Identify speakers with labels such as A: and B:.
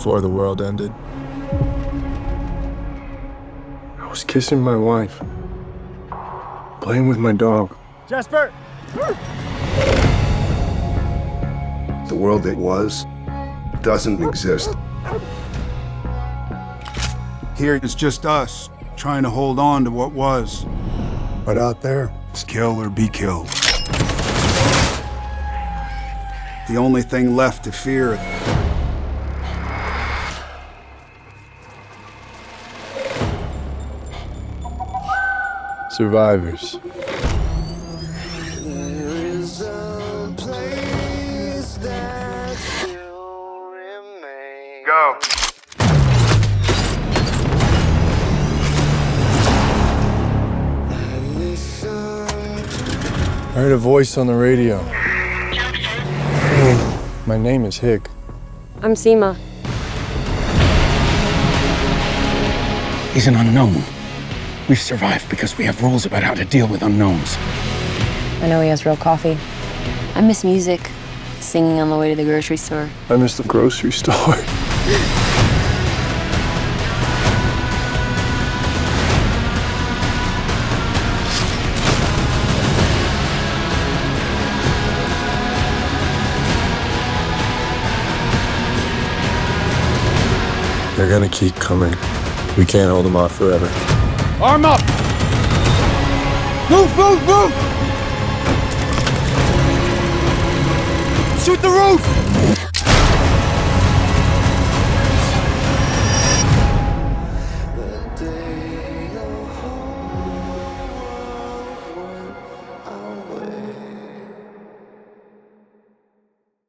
A: before the world ended. I was kissing my wife, playing with my dog.
B: Jasper!
C: The world that was doesn't exist.
D: Here it's just us, trying to hold on to what was.
C: But out there,
D: It's kill or be killed. The only thing left to fear.
A: Survivors.
D: Go.
A: I heard a voice on the radio. My name is Hick.
E: I'm Seema.
F: He's an unknown. We've survived because we have rules about how to deal with unknowns.
E: I know he has real coffee. I miss music. Singing on the way to the grocery store.
A: I miss the grocery store. They're gonna keep coming. We can't hold them off forever.
B: Arm up! Move, move, move! Shoot the roof!